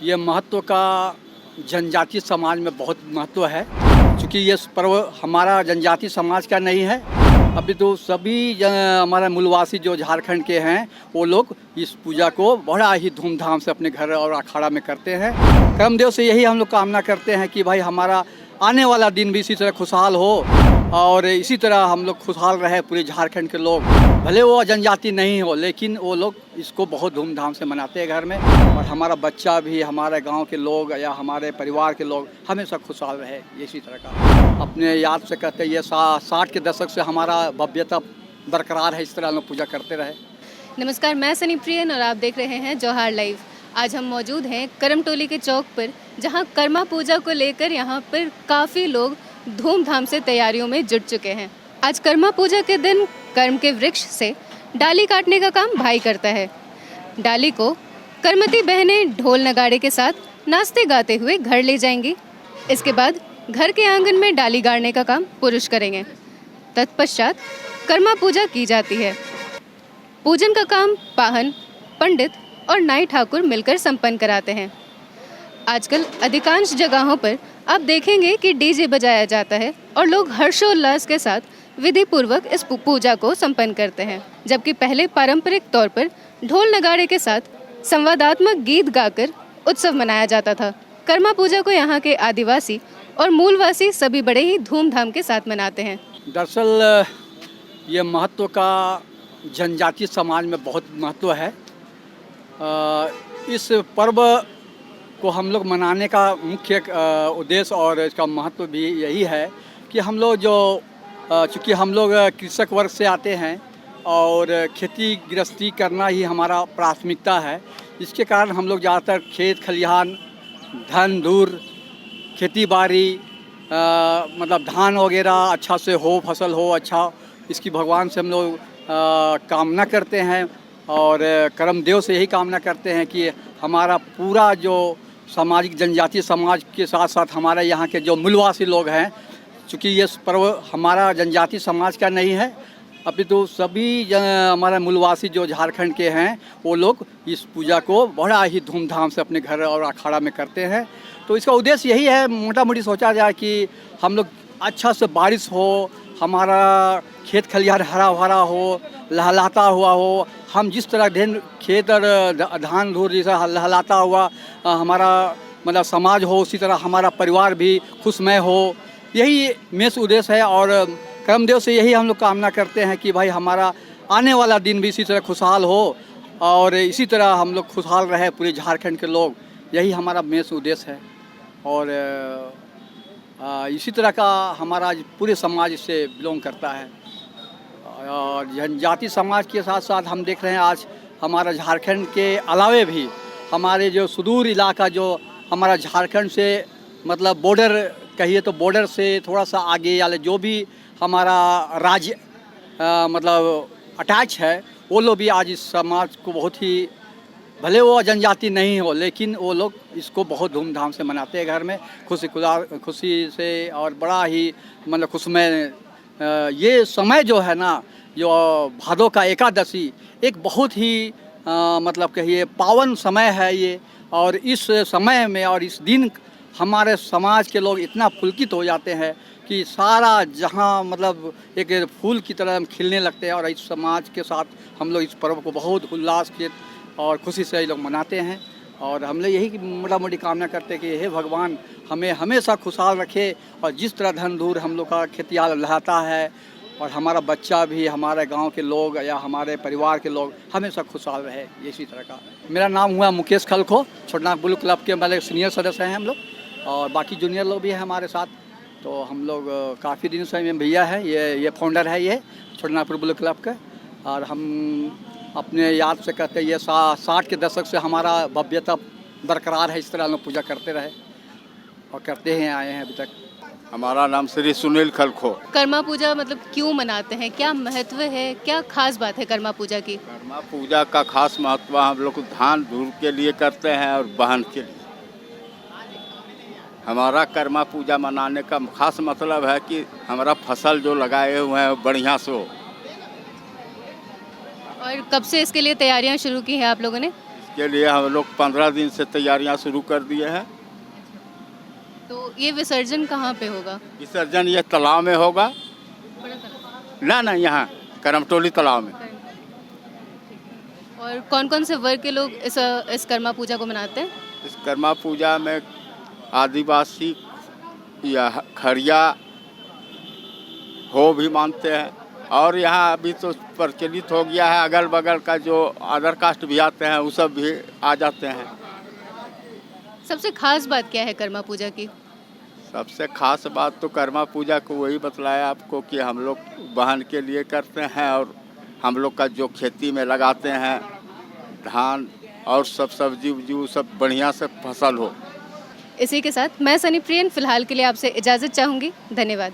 ये महत्व का जनजातीय समाज में बहुत महत्व है, क्योंकि ये पर्व हमारा जनजातीय समाज का नहीं है। अभी तो सभी हमारे मूलवासी जो झारखंड के हैं वो लोग इस पूजा को बड़ा ही धूमधाम से अपने घर और अखाड़ा में करते हैं। कर्मदेव से यही हम लोग कामना करते हैं कि भाई हमारा आने वाला दिन भी इसी तरह खुशहाल हो और इसी तरह हम लोग खुशहाल रहे पूरे झारखंड के लोग। भले वो जनजाति नहीं हो लेकिन वो लोग इसको बहुत धूमधाम से मनाते हैं घर में, और हमारा बच्चा भी, हमारे गांव के लोग या हमारे परिवार के लोग हमेशा खुशहाल रहे, इसी तरह का अपने याद से कहते हैं। ये 60 के दशक से हमारा भव्यता बरकरार है, इस तरह हम लोग पूजा करते रहे। नमस्कार, मैं सनी प्रियन और आप देख रहे हैं जौहार लाइव। आज हम मौजूद हैं करमटोली के चौक पर, जहां कर्मा पूजा को लेकर यहां पर काफ़ी लोग धूमधाम से तैयारियों में जुट चुके हैं। आज कर्मा पूजा के दिन कर्म के वृक्ष से डाली काटने का काम भाई करता है। डाली को करमती बहनें ढोल नगाड़े के साथ नाचते गाते हुए घर ले जाएंगी। इसके बाद घर के आंगन में डाली गाड़ने का काम पुरुष करेंगे। तत्पश्चात कर्मा पूजा की जाती है। पूजन का काम पाहन, पंडित और नाई ठाकुर मिलकर संपन्न कराते हैं। आजकल अधिकांश जगहों पर आप देखेंगे कि डीजे बजाया जाता है और लोग हर्षोल्लास के साथ विधि पूर्वक इस पूजा को संपन्न करते हैं, जबकि पहले पारंपरिक तौर पर ढोल नगाड़े के साथ संवादात्मक गीत गाकर उत्सव मनाया जाता था। कर्मा पूजा को यहाँ के आदिवासी और मूलवासी सभी बड़े ही धूमधाम के साथ मनाते हैं। दरअसल ये महत्व का जनजातीय समाज में बहुत महत्व है। इस पर्व को हम लोग मनाने का मुख्य उद्देश्य और इसका महत्व भी यही है कि हम लोग जो चूँकि हम लोग कृषक वर्ग से आते हैं और खेती गृहस्थी करना ही हमारा प्राथमिकता है। इसके कारण हम लोग ज़्यादातर खेत खलिहान, धन धूर, खेती बाड़ी, मतलब धान वगैरह अच्छा से हो, फसल हो अच्छा, इसकी भगवान से हम लोग कामना करते हैं। और कर्मदेव से यही कामना करते हैं कि हमारा पूरा जो सामाजिक जनजातीय समाज के साथ साथ हमारे यहाँ के जो मूलवासी लोग हैं, चूँकि ये पर्व हमारा जनजातीय समाज का नहीं है, अभी तो सभी हमारे मूलवासी जो झारखंड के हैं वो लोग इस पूजा को बड़ा ही धूमधाम से अपने घर और अखाड़ा में करते हैं। तो इसका उद्देश्य यही है, मोटा मोटी सोचा जाए कि हम लोग अच्छा से बारिश हो, हमारा खेत खलिहान हरा भरा हो, लहलाता हुआ हो। हम जिस तरह खेत और धान धूर जैसा लहलाता हुआ हमारा मतलब समाज हो, उसी तरह हमारा परिवार भी खुशमय हो, यही मेन उद्देश्य है। और कर्मदेव से यही हम लोग कामना करते हैं कि भाई हमारा आने वाला दिन भी इसी तरह खुशहाल हो और इसी तरह हम लोग खुशहाल रहे पूरे झारखंड के लोग, यही हमारा मेन उद्देश्य है। और इसी तरह का हमारा पूरे समाज से बिलोंग करता है। और जनजाति समाज के साथ साथ हम देख रहे हैं आज हमारा झारखंड के अलावे भी हमारे जो सुदूर इलाका जो हमारा झारखंड से मतलब बॉर्डर कहिए तो बॉर्डर से थोड़ा सा आगे वाले जो भी हमारा राज्य मतलब अटैच है, वो लोग भी आज इस समाज को बहुत ही, भले वो जनजाति नहीं हो लेकिन वो लोग इसको बहुत धूमधाम से मनाते हैं घर में, खुशी से और बड़ा ही मतलब खुशमय। ये समय जो है ना, जो भादों का एकादशी, एक बहुत ही मतलब कहिए पावन समय है ये। और इस समय में और इस दिन हमारे समाज के लोग इतना पुलकित हो जाते हैं कि सारा जहां मतलब एक फूल की तरह खिलने लगते हैं। और इस समाज के साथ हम लोग इस पर्व को बहुत उल्लास के और खुशी से लोग मनाते हैं। और हम लोग यही मोटा मोटी कामना करते हैं कि हे भगवान हमें हमेशा खुशहाल रखे, और जिस तरह धन धूर हम लोग का खेतियाल लहता है और हमारा बच्चा भी, हमारे गांव के लोग या हमारे परिवार के लोग हमेशा खुशहाल रहे, इसी तरह का। मेरा नाम हुआ मुकेश खलखो, छोटनागपुर क्लब के मतलब सीनियर सदस्य हैं हम लोग, और बाकी जूनियर लोग भी हैं हमारे साथ। तो हम लोग काफ़ी दिन से भैया है, ये फाउंडर है ये छोटनागपुर ब्लू क्लब का। और हम अपने याद से कहते हैं ये 60 के दशक से हमारा भव्यता बरकरार है, इस तरह हम लोग पूजा करते रहे और करते हैं आए हैं अभी तक। हमारा नाम श्री सुनील खलखो। कर्मा पूजा मतलब क्यों मनाते हैं, क्या महत्व है, क्या खास बात है कर्मा पूजा की? कर्मा पूजा का खास महत्व हम लोग धान धूर के लिए करते हैं और बहन के लिए। हमारा कर्मा पूजा मनाने का खास मतलब है कि हमारा फसल जो लगाए हुए हैं बढ़िया से हो। और कब से इसके लिए तैयारियां शुरू की हैं आप लोगों ने? इसके लिए हम लोग 15 दिन से तैयारियां शुरू कर दिए हैं। तो ये विसर्जन कहाँ पे होगा? विसर्जन ये तालाब में होगा। बड़ा तालाब। ना यहाँ करमटोली तालाब में। और कौन कौन से वर्ग के लोग इस कर्मा पूजा को मनाते हैं? इस कर्मा पूजा में आदिवासी या खड़िया हो भी मानते हैं, और यहाँ अभी तो प्रचलित हो गया है, अगल बगल का जो अदर कास्ट भी आते हैं वो सब भी आ जाते हैं। सबसे खास बात क्या है कर्मा पूजा की? सबसे खास बात तो कर्मा पूजा को वही बतलाया आपको कि हम लोग बहन के लिए करते हैं, और हम लोग का जो खेती में लगाते हैं धान और सब सब्जी उब्जी सब बढ़िया से फसल हो। इसी के साथ मैं सनी प्रियन फिलहाल के लिए आपसे इजाज़त चाहूँगी। धन्यवाद।